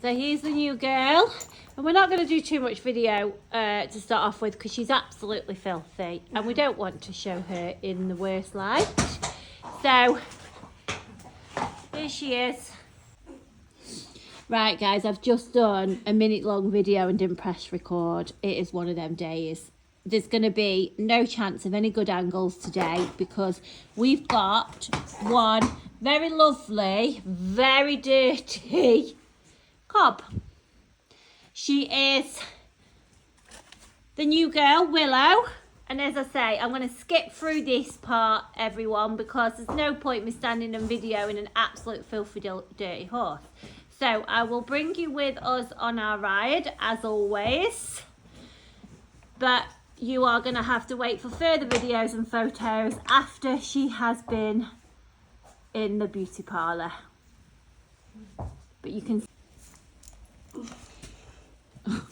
So here's the new girl. And we're not going to do too much video to start off with because she's absolutely filthy. And we don't want to show her in the worst light. So, here she is. Right guys, I've just done a minute long video and didn't press record. It is one of them days. There's going to be no chance of any good angles today because we've got one very lovely, very dirty cob. She is the new girl, Willow. And as I say, I'm going to skip through this part, everyone, because there's no point me standing and videoing an absolute filthy, dirty horse. So I will bring you with us on our ride, as always. But you are going to have to wait for further videos and photos after she has been in the beauty parlour. But you can... Oh,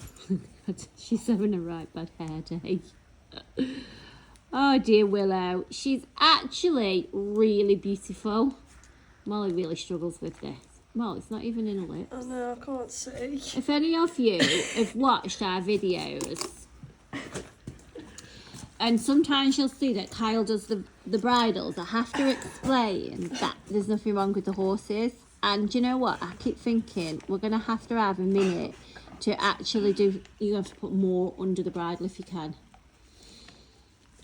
she's having a right bad hair day. Oh dear Willow. She's actually really beautiful. Molly really struggles with this. Well, it's not even in her lips. Oh no, I can't see. If any of you have watched our videos, and sometimes you'll see that Kyle does the bridles, I have to explain that there's nothing wrong with the horses. And you know what? I keep thinking we're going to have a minute to actually do, you have to put more under the bridle if you can.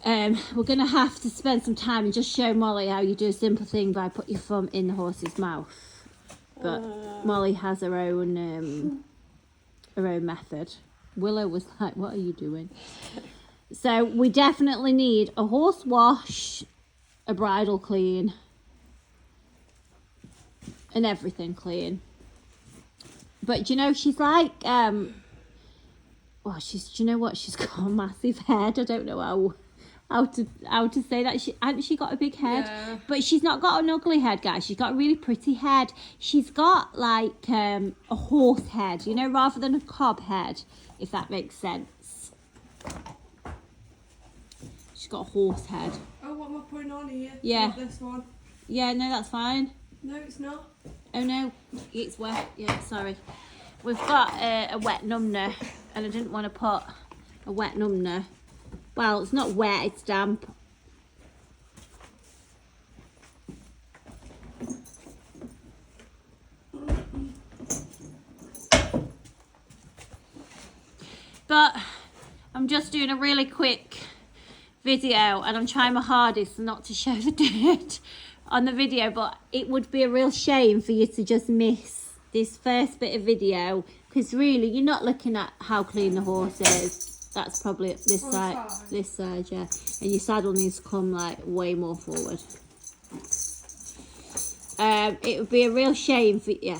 We're going to have to spend some time and just show Molly how you do a simple thing by put your thumb in the horse's mouth. But Molly has her own method. Willow was like, what are you doing? So we definitely need a horse wash, a bridle clean, and everything clean. But you know, she's like, well, do you know what? She's got a massive head. I don't know how to say that. Hasn't she got a big head? Yeah. But she's not got an ugly head, guys. She's got a really pretty head. She's got like a horse head, you know, rather than a cob head, if that makes sense. She's got a horse head. Oh, what am I putting on here? Yeah. Not this one. Yeah, no, that's fine. No, it's not. Oh no, it's wet. Yeah, sorry. We've got a wet numbner, and I didn't want to put a wet numbner. Well, it's not wet, it's damp. But I'm just doing a really quick video, and I'm trying my hardest not to show the dirt on the video, but it would be a real shame for you to just miss this first bit of video, because really you're not looking at how clean the horse is. That's probably this side, yeah, and your saddle needs to come like way more forward. It would be a real shame for you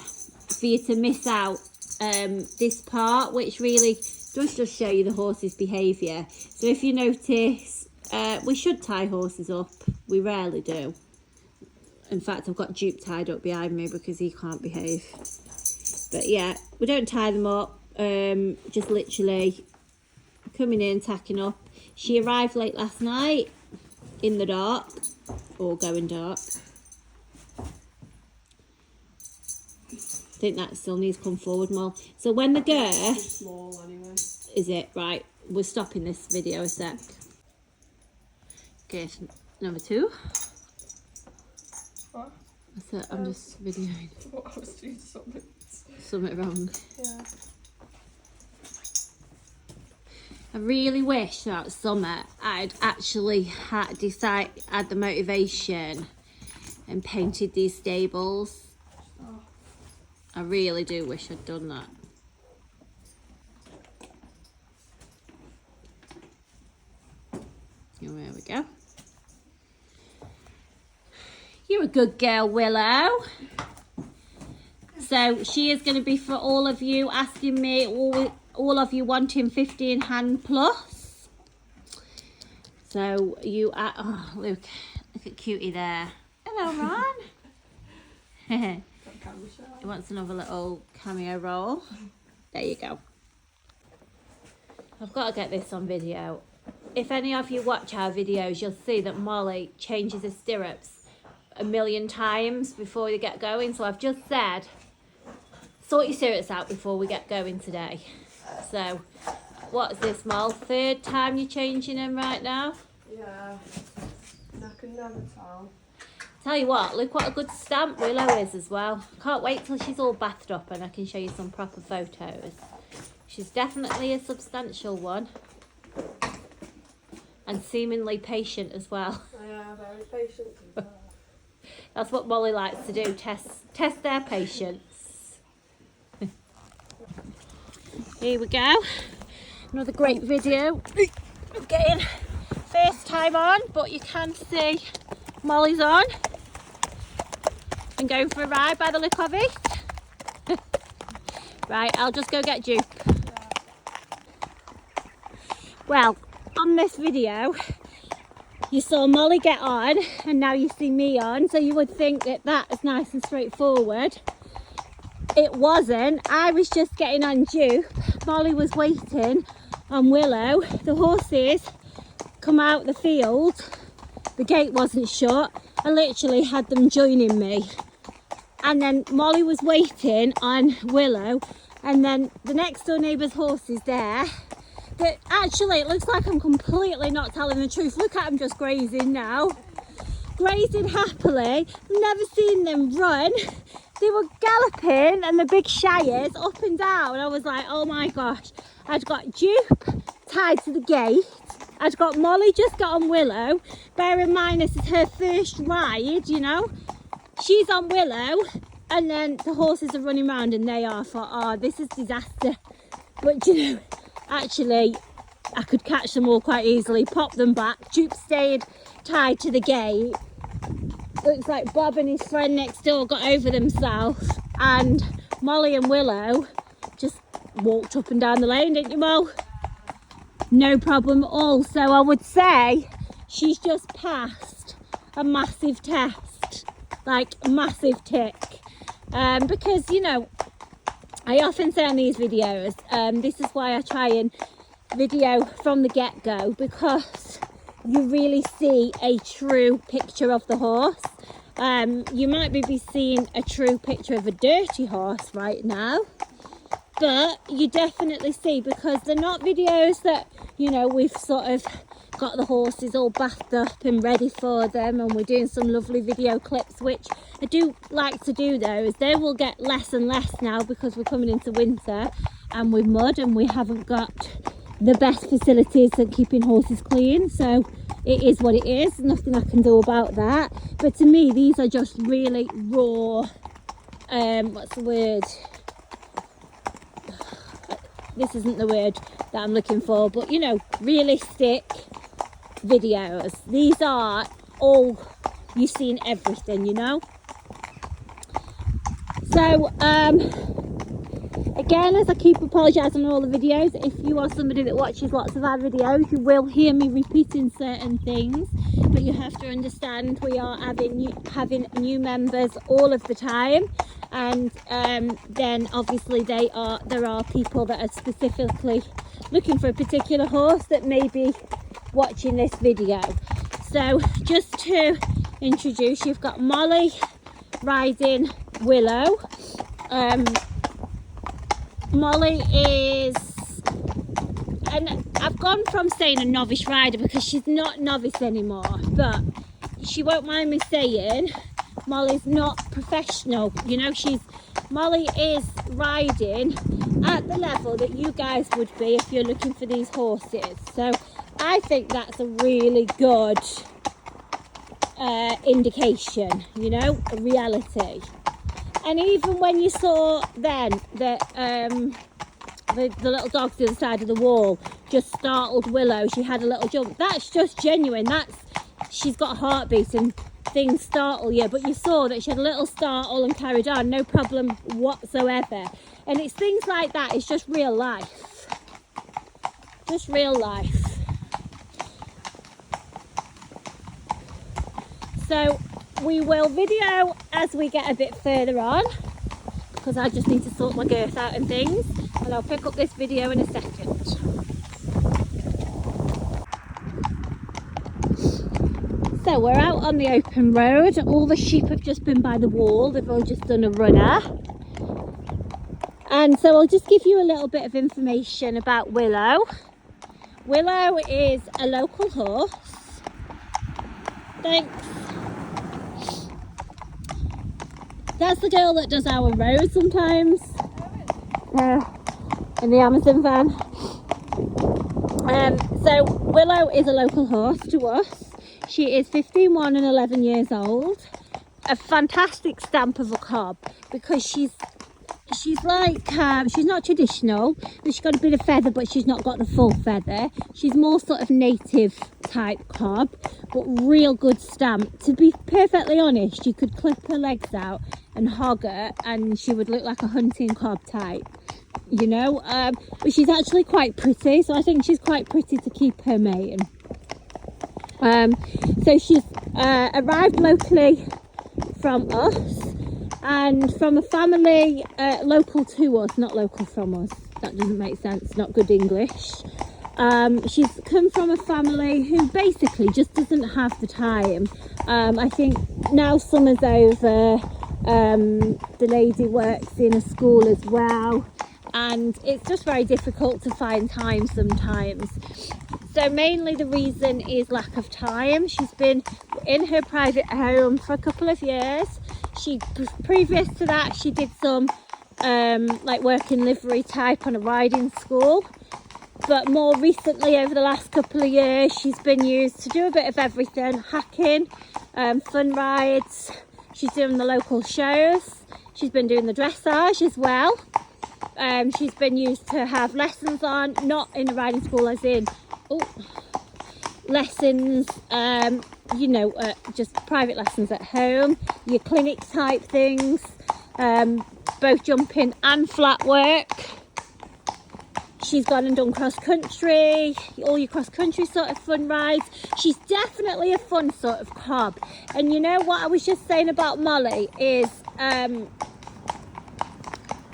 to miss out this part, which really does just show you the horse's behaviour. So if you notice, we should tie horses up. We rarely do. In fact, I've got Duke tied up behind me because he can't behave. But yeah, we don't tie them up. Just literally coming in, tacking up. She arrived late last night in the dark, or going dark. I think that still needs to come forward more. So when the girth... It's small anyway. Is it? Right, we're stopping this video a sec. Okay, number 2. What? I'm just videoing. What, I was doing something. Something wrong. Yeah. I really wish that summer I'd actually had the motivation and painted these stables. Oh. I really do wish I'd done that. There we go. You're a good girl, Willow. So she is going to be for all of you asking me, all of you wanting 15 hand plus. So you are, oh look at Cutie there. Hello, Ron. He wants another little cameo roll. There you go. I've got to get this on video. If any of you watch our videos, you'll see that Molly changes her stirrups a million times before they get going. So I've just said, sort your stirrups out before we get going today. So, what's this, Mol? Third time you're changing them right now? Yeah. And I can never tell. Tell you what, look what a good stamp Willow is as well. Can't wait till she's all bathed up and I can show you some proper photos. She's definitely a substantial one. And seemingly patient as well. Yeah, very patient as well. That's what Molly likes to do, test their patience. Here we go. Another great video of getting first time on, but you can see Molly's on and going for a ride by the look of it. Right, I'll just go get Duke. Well, on this video, you saw Molly get on and now you see me on, so you would think that that is nice and straightforward. It wasn't. I was just getting on Duke. Molly was waiting on Willow. The horses come out the field. The gate wasn't shut. I literally had them joining me. And then Molly was waiting on Willow. And then the next door neighbour's horse is there. That actually, it looks like I'm completely not telling the truth. Look at them just grazing now. Grazing happily. I've never seen them run. They were galloping and the big shiers up and down. I was like, oh my gosh. I'd got Duke tied to the gate. I'd got Molly just got on Willow. Bear in mind, this is her first ride, you know. She's on Willow and then the horses are running around and they are for, oh, this is disaster. But you know, actually, I could catch them all quite easily, pop them back. Duke stayed tied to the gate. Looks like Bob and his friend next door got over themselves, and Molly and Willow just walked up and down the lane, didn't you, Mo? No problem at all. So I would say she's just passed a massive test, like a massive tick. Because, you know, I often say on these videos, this is why I try and video from the get-go, because you really see a true picture of the horse. You might be seeing a true picture of a dirty horse right now, but you definitely see, because they're not videos that, you know, we've sort of got the horses all bathed up and ready for them and we're doing some lovely video clips, which I do like to do those. They will get less and less now because we're coming into winter and with mud and we haven't got the best facilities at keeping horses clean, so it is what it is. Nothing I can do about that. But to me, these are just really raw, what's the word? This isn't the word that I'm looking for, but you know, realistic videos. These are all, you've seen everything, you know. So again, as I keep apologising on all the videos, if you are somebody that watches lots of our videos, you will hear me repeating certain things, but you have to understand we are having new members all of the time, and then obviously there are people that are specifically looking for a particular horse that may be watching this video. So just to introduce, you've got Molly riding Willow. Molly is, and I've gone from saying a novice rider because she's not novice anymore, but she won't mind me saying Molly's not professional. You know, Molly is riding at the level that you guys would be if you're looking for these horses. So I think that's a really good indication, you know, a reality. And even when you saw then that the little dogs the other side of the wall just startled Willow, she had a little jump, that's just genuine. She's got a heartbeat and things startle you, but you saw that she had a little startle and carried on, no problem whatsoever. And it's things like that, it's just real life. Just real life. So we will video as we get a bit further on, because I just need to sort my girth out and things, and I'll pick up this video in a second. So we're out on the open road. All the sheep have just been by the wall. They've all just done a runner. And so I'll just give you a little bit of information about Willow. Willow is a local horse. Thanks. That's the girl that does our road sometimes. In the Amazon van. So Willow is a local horse to us. She is 15, 1 and 11 years old. A fantastic stamp of a cob because she's like, she's not traditional, she's got a bit of feather but she's not got the full feather. She's more sort of native type cob, but real good stamp. To be perfectly honest, you could clip her legs out and hog her and she would look like a hunting cob type, you know. But she's actually quite pretty, so I think she's quite pretty to keep her mating. So she's arrived locally from us and from a family local to us, not local from us. That doesn't make sense, not good English. She's come from a family who basically just doesn't have the time. I think now summer's over, the lady works in a school as well, and it's just very difficult to find time sometimes. So mainly the reason is lack of time. She's been in her private home for a couple of years. Previous to that, she did some like work in livery type on a riding school. But more recently, over the last couple of years, she's been used to do a bit of everything: hacking, fun rides. She's doing the local shows. She's been doing the dressage as well. She's been used to have lessons on, not in a riding school as in, lessons, you know, just private lessons at home, your clinic type things, both jumping and flat work. She's gone and done cross country, all your cross country sort of fun rides. She's definitely a fun sort of cob. And you know what I was just saying about Molly is,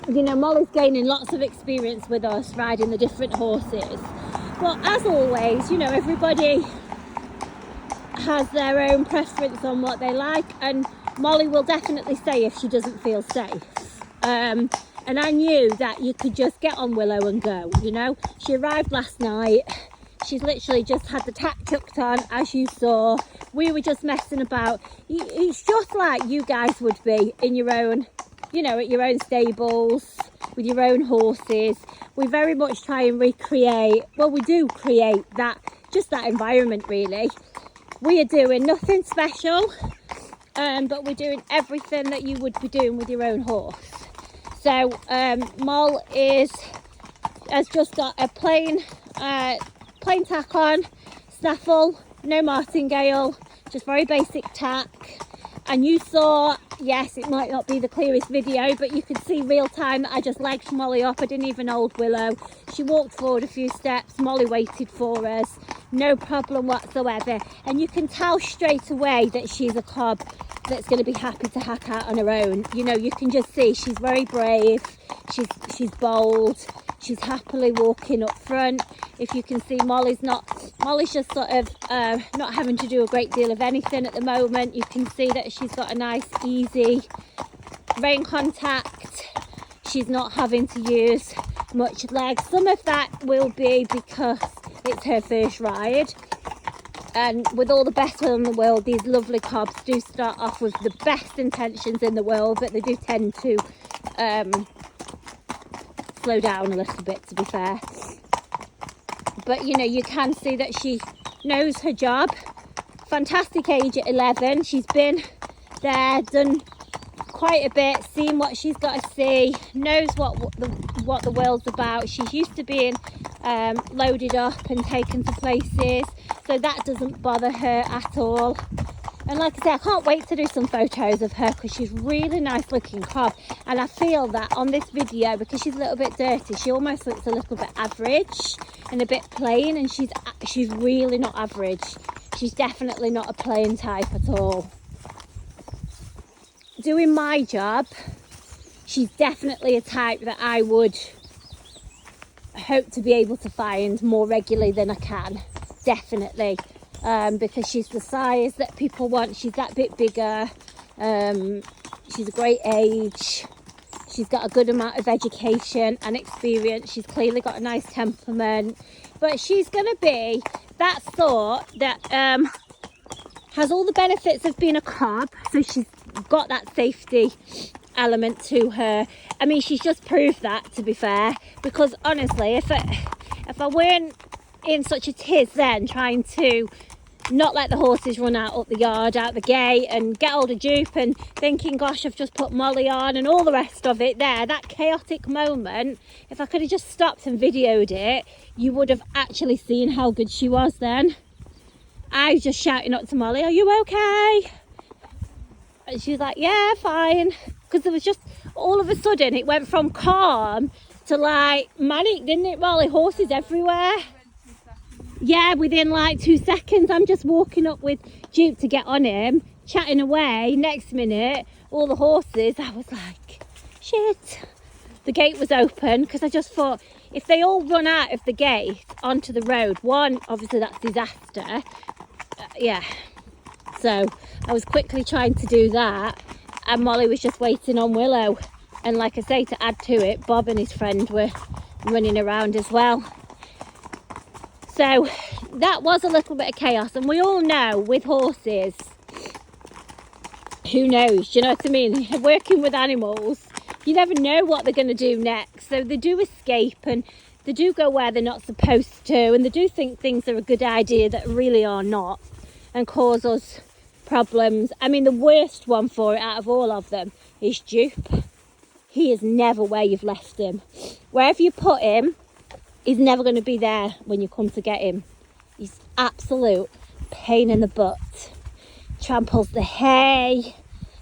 you know, Molly's gaining lots of experience with us riding the different horses. But as always, you know, everybody has their own preference on what they like, and Molly will definitely say if she doesn't feel safe. And I knew that you could just get on Willow and go, you know. She arrived last night. She's literally just had the tack chucked on, as you saw. We were just messing about. It's just like you guys would be in your own, you know, at your own stables, with your own horses. We very much try and recreate, well, we do create that, just that environment really. We are doing nothing special, but we're doing everything that you would be doing with your own horse. So Moll has just got a plain tack on, snaffle, no martingale, just very basic tack. And you saw, yes, it might not be the clearest video, but you could see real time that I just legged Molly up. I didn't even hold Willow. She walked forward a few steps. Molly waited for us. No problem whatsoever. And you can tell straight away that she's a cob that's going to be happy to hack out on her own. You know, you can just see she's very brave. She's bold. She's happily walking up front. If you can see, Molly's just sort of not having to do a great deal of anything at the moment. You can see that she's got a nice, easy rein contact. She's not having to use much leg. Some of that will be because it's her first ride. And with all the best will in the world, these lovely cobs do start off with the best intentions in the world, but they do tend to slow down a little bit, to be fair. But you know, you can see that she knows her job. Fantastic age at 11. She's been there, done quite a bit, seen what she's got to see, knows what the world's about. She's used to being loaded up and taken to places, so that doesn't bother her at all. And like I say, I can't wait to do some photos of her because she's really nice looking cob. And I feel that on this video, because she's a little bit dirty, she almost looks a little bit average and a bit plain, and she's really not average. She's definitely not a plain type at all. Doing my job, she's definitely a type that I would hope to be able to find more regularly than I can, definitely. Because she's the size that people want. She's that bit bigger. She's a great age. She's got a good amount of education and experience. She's clearly got a nice temperament. But she's going to be that sort that has all the benefits of being a cob. So she's got that safety element to her. I mean, she's just proved that, to be fair. Because honestly, if I weren't in such a tiz then, trying to not let the horses run out up the yard, out the gate, and get hold of Jupe and thinking, gosh, I've just put Molly on and all the rest of it there, that chaotic moment, if I could have just stopped and videoed it, you would have actually seen how good she was then. I was just shouting up to Molly, are you okay? And she was like, yeah, fine. Because there was just, all of a sudden, it went from calm to like manic, didn't it, Molly? Horses everywhere. Yeah, within like 2 seconds, I'm just walking up with Duke to get on him, chatting away. Next minute, all the horses, I was like, shit. The gate was open because I just thought, if they all run out of the gate onto the road, one, obviously that's disaster. Yeah. So I was quickly trying to do that, and Molly was just waiting on Willow. And like I say, to add to it, Bob and his friend were running around as well. So that was a little bit of chaos, and we all know with horses, who knows, do you know what I mean? Working with animals, you never know what they're going to do next. So they do escape, and they do go where they're not supposed to, and they do think things are a good idea that really are not, and cause us problems. I mean, the worst one for it out of all of them is Jupe. He is never where you've left him. Wherever you put him, he's never going to be there when you come to get him. He's absolute pain in the butt. Tramples the hay,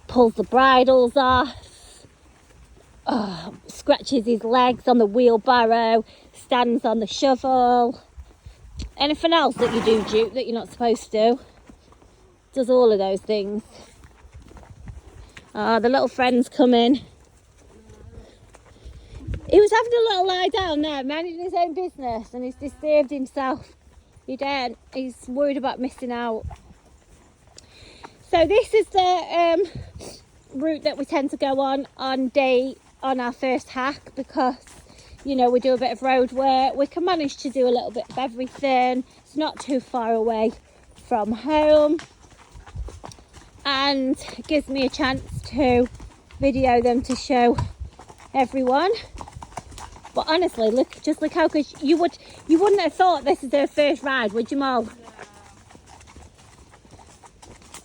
pulls the bridles off, scratches his legs on the wheelbarrow, stands on the shovel. Anything else that you do, Duke, that you're not supposed to. Does all of those things. The little friend's coming. He was having a little lie down there, managing his own business, and he's disturbed himself. He's worried about missing out. So this is the route that we tend to go on our first hack, because, you know, we do a bit of road work. We can manage to do a little bit of everything. It's not too far away from home, and it gives me a chance to video them to show everyone. But honestly, look how good you wouldn't have thought this is her first ride, would you, Mol? Yeah.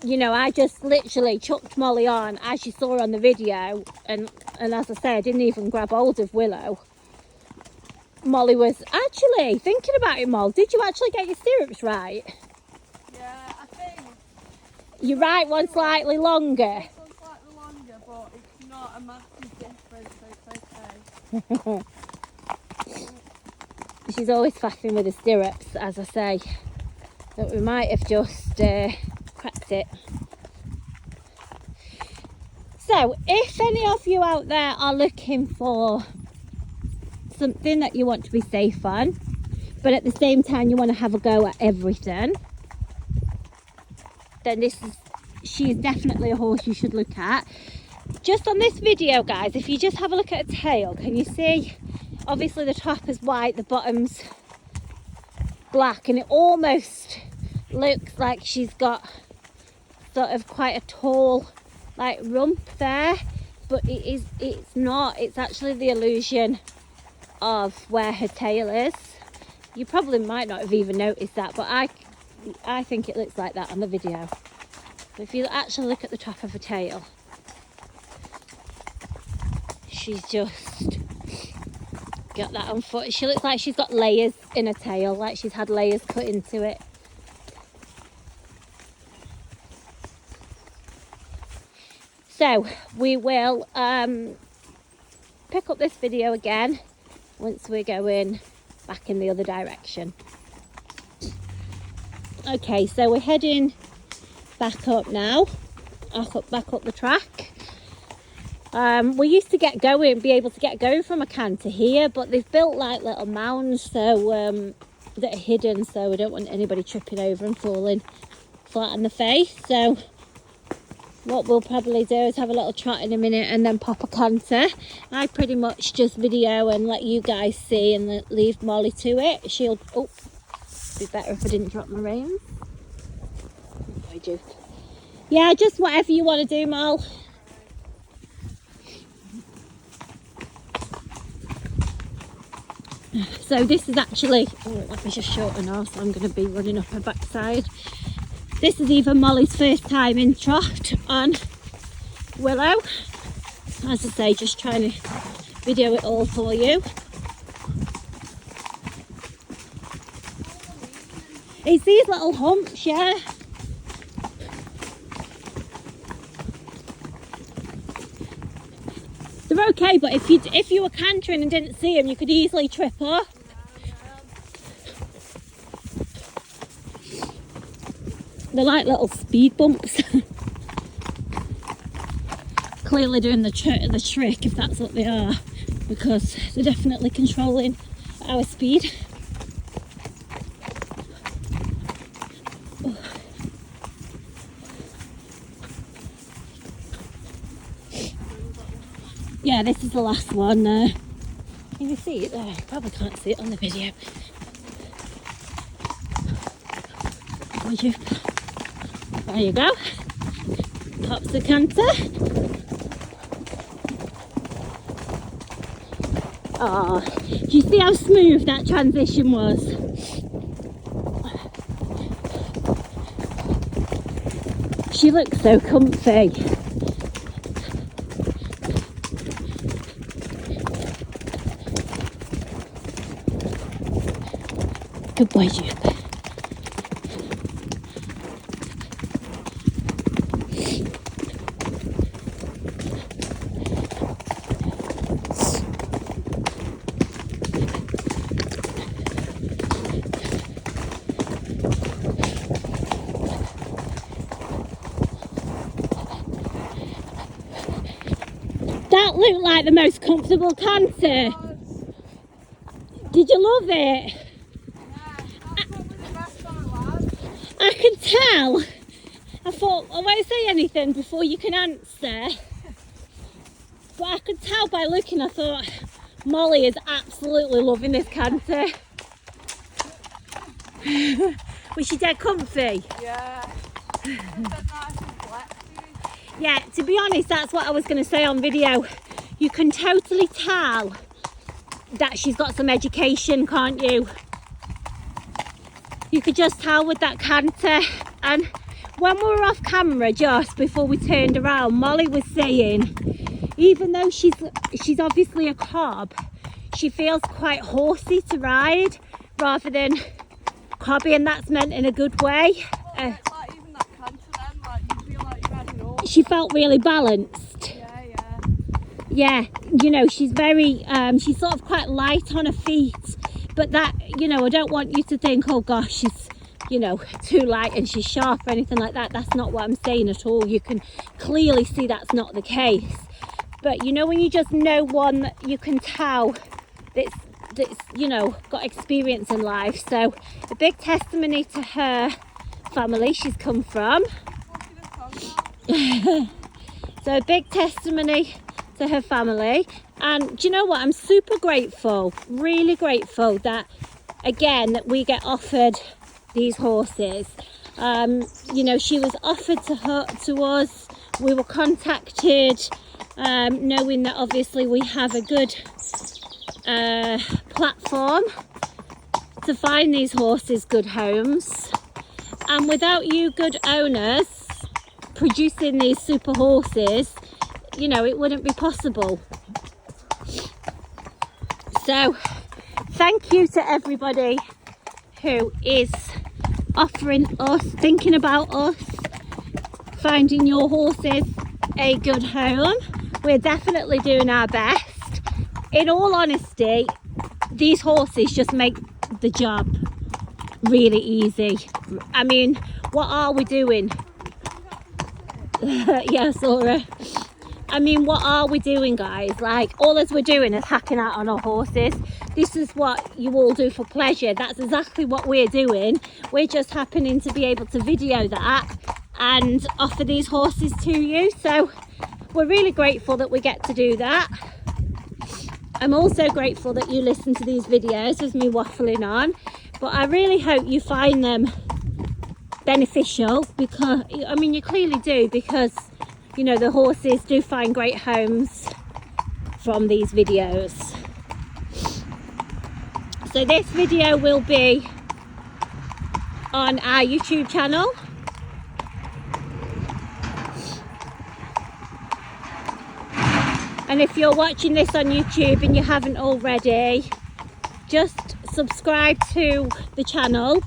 You know, I just literally chucked Molly on as you saw on the video, and as I said, I didn't even grab hold of Willow. Molly was actually thinking about it, Mol. Did you actually get your stirrups right? Yeah, I think. Your right one slightly longer. This one's slightly longer, but it's not a massive difference, so it's okay. She's always faffing with the stirrups, as I say. But we might have just cracked it. So, if any of you out there are looking for something that you want to be safe on, but at the same time you want to have a go at everything, then she is definitely a horse you should look at. Just on this video, guys, if you just have a look at her tail, can you see? Obviously the top is white, the bottom's black, and it almost looks like she's got sort of quite a tall like rump there, but it's not. It's actually the illusion of where her tail is. You probably might not have even noticed that, but I think it looks like that on the video. But if you actually look at the top of her tail, she's just got that on foot. She looks like she's got layers in her tail, like she's had layers cut into it. So we will pick up this video again once we're going back in the other direction. Okay, so we're heading back up now, back up the track. We used to be able to get going from a canter here, but they've built like little mounds so that are hidden, so we don't want anybody tripping over and falling flat on the face. So what we'll probably do is have a little trot in a minute and then pop a canter. I pretty much just video and let you guys see and leave Molly to it. She'll, oh, be better if I didn't drop my reins. I do. Yeah, just whatever you want to do, Mol. So this is actually, oh, let me just shorten off, so I'm going to be running up her backside. This is even Molly's first time in trot on Willow. As I say, just trying to video it all for you. It's these little humps, yeah. They're okay, but if you were cantering and didn't see them, you could easily trip her. They're like little speed bumps. Clearly doing the trick, if that's what they are, because they're definitely controlling our speed. Yeah, this is the last one. Can you see it there? Probably can't see it on the video. Would you? There you go. Pops the canter. Oh, do you see how smooth that transition was? She looks so comfy. Good boy, Jude. That looked like the most comfortable canter. Did you love it? I can tell. I thought I won't say anything before you can answer. But I could tell by looking, I thought Molly is absolutely loving this canter. Was she dead comfy? Yeah. Yeah, to be honest, that's what I was going to say on video. You can totally tell that she's got some education, can't you? You could just tell with that canter. And when we were off camera just before we turned around, Molly was saying, even though she's obviously a cob, she feels quite horsey to ride rather than cobby, and that's meant in a good way. Like even that canter then, like you feel like you're riding up. She felt really balanced. Yeah, you know, she's very, she's sort of quite light on her feet, but that, you know, I don't want you to think, oh gosh, she's, you know, too light and she's sharp or anything like that. That's not what I'm saying at all. You can clearly see that's not the case. But, you know, when you just know one that you can tell that's, you know, got experience in life. So a big testimony to her family she's come from. So a big testimony to her family. And do you know what, I'm super grateful, really grateful that again that we get offered these horses. You know, she was offered to us, we were contacted, knowing that obviously we have a good platform to find these horses good homes, and without you good owners producing these super horses, you know, it wouldn't be possible. So thank you to everybody who is offering us, thinking about us, finding your horses a good home. We're definitely doing our best. In all honesty, these horses just make the job really easy. I mean, what are we doing? Yeah, Sora. I mean, what are we doing, guys? Like, all as we're doing is hacking out on our horses. This is what you all do for pleasure. That's exactly what we're doing. We're just happening to be able to video that and offer these horses to you. So we're really grateful that we get to do that. I'm also grateful that you listen to these videos with me waffling on, but I really hope you find them beneficial, because I mean you clearly do, because you know the horses do find great homes from these videos. So this video will be on our YouTube channel. And if you're watching this on YouTube and you haven't already, just subscribe to the channel.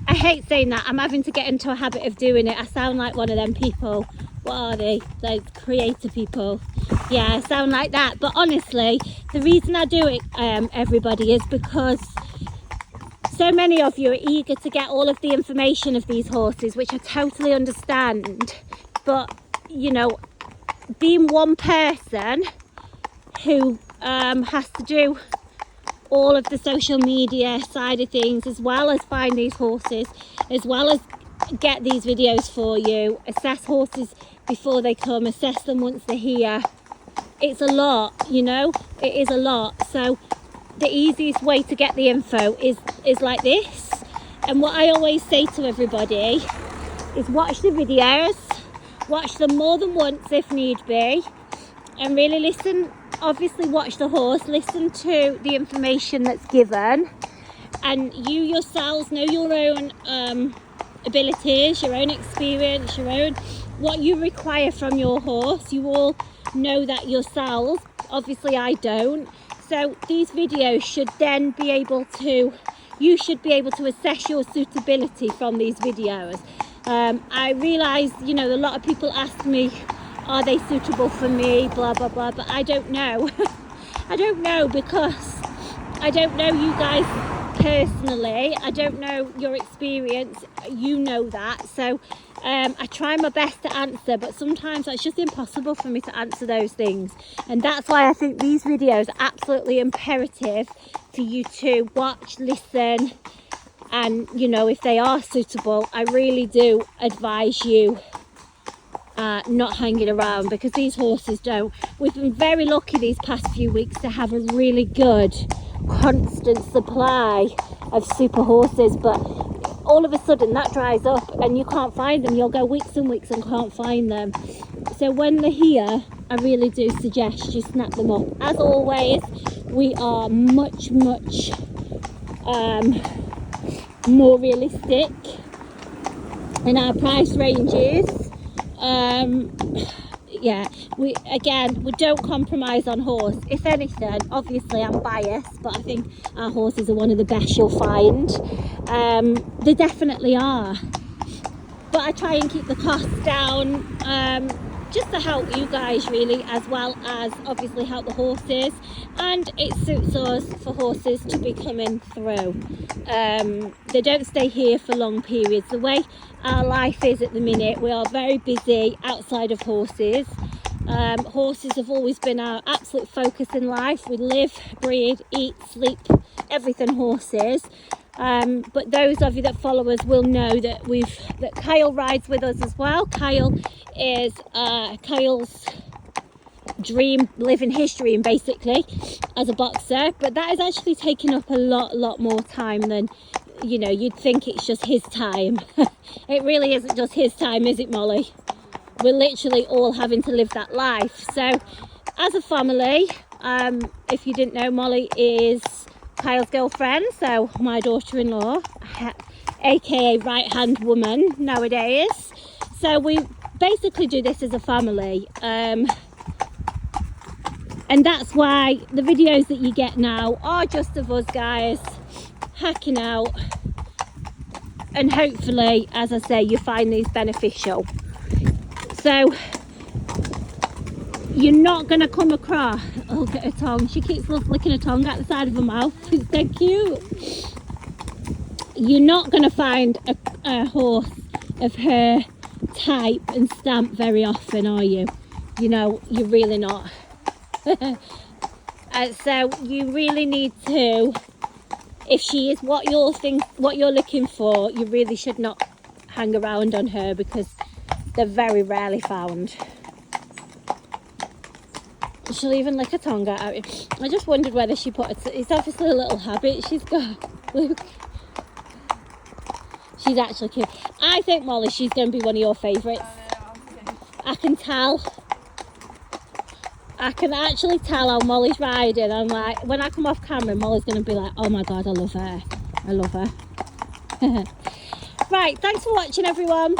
I hate saying that, I'm having to get into a habit of doing it. I sound like one of them people. What are they? Those creator people. Yeah, I sound like that. But honestly, the reason I do it, everybody, is because so many of you are eager to get all of the information of these horses, which I totally understand. But, you know, being one person who has to do all of the social media side of things, as well as find these horses, as well as get these videos for you, assess horses before they come, assess them once they're here. It's a lot, you know, it is a lot. So the easiest way to get the info is like this. And what I always say to everybody is watch the videos, watch them more than once if need be, and really listen. Obviously watch the horse, listen to the information that's given, and you yourselves know your own abilities, your own experience, your own, what you require from your horse. You all know that yourselves. Obviously I don't. So these videos should then be able to, you should be able to assess your suitability from these videos. I realise, you know, a lot of people ask me, are they suitable for me, blah blah blah, but I don't know. I don't know, because I don't know you guys personally. I don't know your experience, you know that. So I try my best to answer, but sometimes it's just impossible for me to answer those things. And that's why I think these videos are absolutely imperative for you to watch, listen, and you know, if they are suitable, I really do advise you not hanging around, because these horses don't. We've been very lucky these past few weeks to have a really good constant supply of super horses, but all of a sudden that dries up and you can't find them. You'll go weeks and weeks and can't find them. So when they're here, I really do suggest you snap them up. As always, we are much more realistic in our price ranges. Yeah, we don't compromise on horse. If anything, obviously I'm biased, but I think our horses are one of the best you'll find. They definitely are, but I try and keep the costs down, just to help you guys really, as well as obviously help the horses. And it suits us for horses to be coming through. They don't stay here for long periods. The way our life is at the minute, we are very busy outside of horses. Horses have always been our absolute focus in life. We live, breathe, eat, sleep, everything horses. But those of you that follow us will know that that Kyle rides with us as well. Kyle is Kyle's dream, living his dream basically as a boxer, but that is actually taking up a lot more time than, you know, you'd think it's just his time. It really isn't just his time, is it, Molly? We're literally all having to live that life. So as a family, if you didn't know, Molly is Kyle's girlfriend, so my daughter-in-law, aka right hand woman nowadays. So we basically do this as a family, and that's why the videos that you get now are just of us guys hacking out, and hopefully, as I say, you find these beneficial. So you're not going to come across, oh, look at her tongue, she keeps licking her tongue out the side of her mouth, it's so cute. You're not going to find a horse of her type and stamp very often, are you? You know, you're really not. So you really need to, if she is what you're looking for, you really should not hang around on her, because They're very rarely found. She'll even lick her tongue out at you. I just wondered whether she put it. It's obviously a little habit she's got. Look. She's actually cute. I think, Molly, she's going to be one of your favourites. I can tell. I can actually tell how Molly's riding. I'm like, when I come off camera, Molly's going to be like, oh my God, I love her. I love her. Right, thanks for watching, everyone.